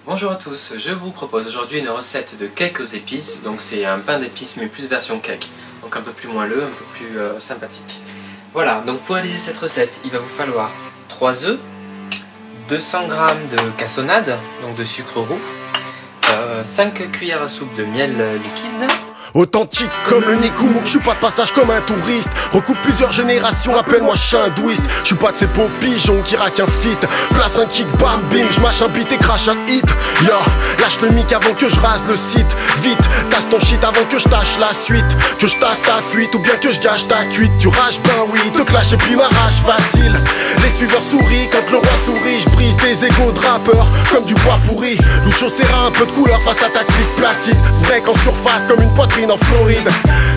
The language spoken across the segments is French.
Bonjour à tous, je vous propose aujourd'hui une recette de cake aux épices. Donc c'est un pain d'épices mais plus version cake. Donc un peu plus moelleux, un peu plus sympathique. Voilà, donc pour réaliser cette recette, il va vous falloir 3 œufs, 200 g de cassonade, donc de sucre roux, 5 cuillères à soupe de miel liquide. Authentique comme le Nikoumou, je suis pas de passage comme un touriste. Recouvre plusieurs générations, appelle-moi hindouiste. Je suis pas de ces pauvres pigeons qui raquent un feat. Place un kick, bam bim, je mâche un beat et crache un hit. Yo, lâche le mic avant que je rase le site. Vite, tasse ton shit avant que je tâche la suite. Que je tasse ta fuite ou bien que je gâche ta cuite. Tu rages ben oui, te clash et puis m'arrache facile. Les suiveurs sourient quand le roi sourit. Je brise des égos de rappeurs comme du bois pourri. Lucho Serra, un peu de couleur face à ta clique placide. Vrai qu'en surface comme une poitrine en Floride.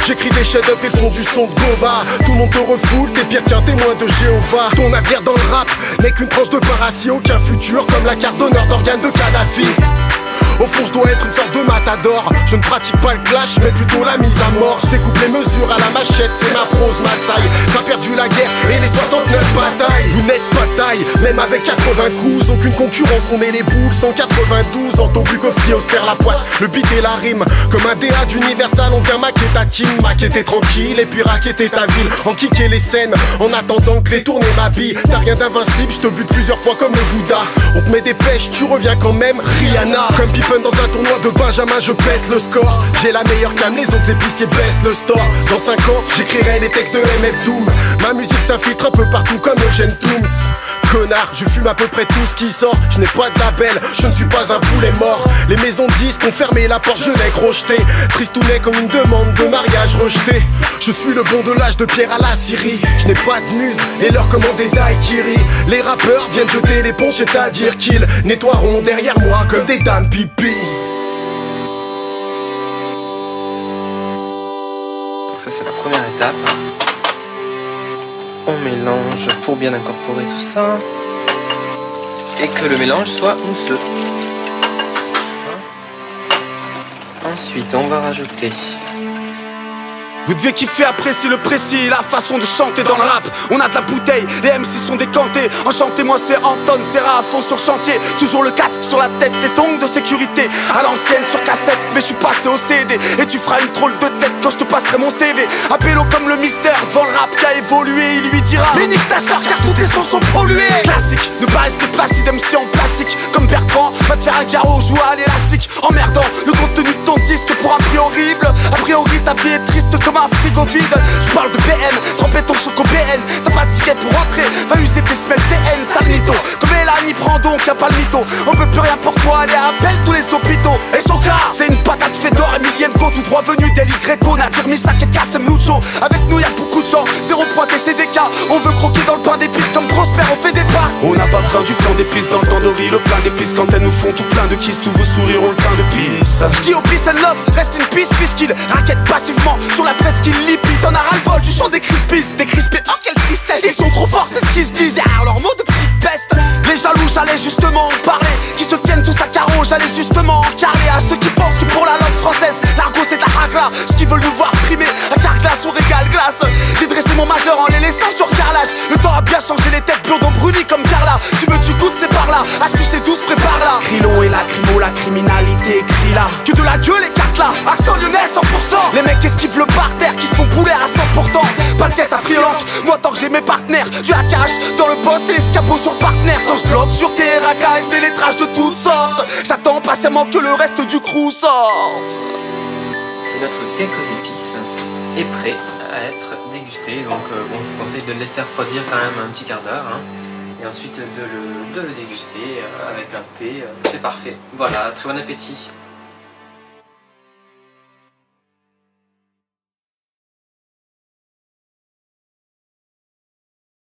J'écris des chefs-d'œuvre, ils font du son de Gova. Tout le monde te refoule, t'es pire qu'un témoin de Jéhovah. Ton navire dans le rap n'est qu'une tranche de parasite. Aucun futur comme la carte d'honneur d'organes de Kadhafi. Au fond je dois être une sorte de matador. Je ne pratique pas le clash mais plutôt la mise à mort. Je découpe les mesures à la machette, c'est ma prose, ma saille. T'as perdu la guerre et les 69 batailles. Vous n'êtes pas taille, même avec 80 coups. Aucune concurrence, on met les boules. 192 en plus coffrier, austère la poisse. Le beat et la rime, comme un DA d'Universal. On vient maquer ta team, maqueter tranquille et puis raqueter ta ville. En kicker les scènes, en attendant que les tournées m'habillent. T'as rien d'invincible, je te bute plusieurs fois comme le Bouddha. On te met des pêches, tu reviens quand même, Rihanna. Comme dans un tournoi de Benjamin, je pète le score. J'ai la meilleure cam, les autres épiciers baissent le store. Dans 5 ans, j'écrirai les textes de MF Doom. Ma musique s'infiltre un peu partout comme Eugène Tooms. Connard, je fume à peu près tout ce qui sort. Je n'ai pas de label, je ne suis pas un poulet mort. Les maisons de disques ont fermé la porte, je l'ai crocheté. Tristounet comme une demande de mariage rejetée. Je suis le bon de l'âge de pierre à la Syrie. Je n'ai pas de muse et leur commander daiquiri. Les rappeurs viennent jeter l'éponge, c'est-à-dire qu'ils nettoieront derrière moi comme des dames pipi. Donc ça c'est la première étape. On mélange pour bien incorporer tout ça et que le mélange soit mousseux. Ensuite on va rajouter. Vous devez kiffer, apprécier le précis, la façon de chanter dans le rap. On a de la bouteille, les MC sont décantés. Enchantez-moi, c'est Anton Serra à fond sur chantier. Toujours le casque sur la tête, tes tongs de sécurité. À l'ancienne sur cassette, mais je suis passé au CD. Et tu feras une drôle de tête quand je te passerai mon CV. Appello comme le mystère devant le rap qui a évolué. Il lui dira mais nique ta soeur car tous tes sons sont pollués. Classique, ne pas rester placide, MC en plastique. Comme Bertrand, va te faire un carreau, joue à l'élastique. Emmerdant, le contenu de ton disque pour un prix horrible. A priori ta vie est triste comme un frigo vide. Je parle de BM, tremper ton choco BN. T'as pas de ticket pour rentrer, va user tes semelles TN, sale mytho. Comme Elani, prends donc un palmito. On peut plus rien pour toi, allez appelle tous les hôpitaux. Et son cas, c'est une patate Fedor, Emilienko, tout droit venu d'Eli Greco, Nadir Misak et Kassem Lucho. Avec nous y'a beaucoup de gens, 0 point TCDK. On veut croquer dans le pain d'épices comme Prosper, on fait des pas. On n'a pas besoin du plan d'épices dans le tandoori, le plein d'épices quand elles nous font tout plein de kiss. Tous vos sourires ont le teint de pisse. J'dis au peace and love, reste une piste puisqu'il raquette passivement sur la presse qu'il lipit. T'en as ras-le-bol du chant des crispies. Des crispés, oh quelle tristesse. Ils sont trop forts, c'est ce qu'ils se disent. Derrière leurs mots de petite peste. Les jaloux, j'allais justement en parler. Qui se tiennent tous à carreau, j'allais justement en carrer. À ceux qui pensent que pour la langue française, l'argot c'est de la ragla. Ceux qui veulent nous voir primer à Carglass ou Régal Glace. J'ai dressé mon majeur en les laissant sur carrelage. Le temps a bien changé les têtes blondes ont bruni comme Carla. Tu veux du goût, c'est par là. Astuce et douce, prépare là. Crilo et lacrymo, la criminalité écrit là. Que de la gueule, les cartes là. Accent lyonnais 100%. Les mecs esquivent le parterre qui se font pouler à 100%. Pas de caisse à Friolanque. Moi tant que j'ai mes partenaires. Du hackage dans le poste et les scapots sur le partenaire. Quand je bloque sur tes racailles, c'est les trash de toutes sortes. J'attends patiemment que le reste du crew sorte. Et notre cake aux épices est prêt à être dégusté. Donc bon, je vous conseille de le laisser refroidir quand même un petit quart d'heure. Et ensuite de le déguster avec un thé. C'est parfait. Voilà, très bon appétit.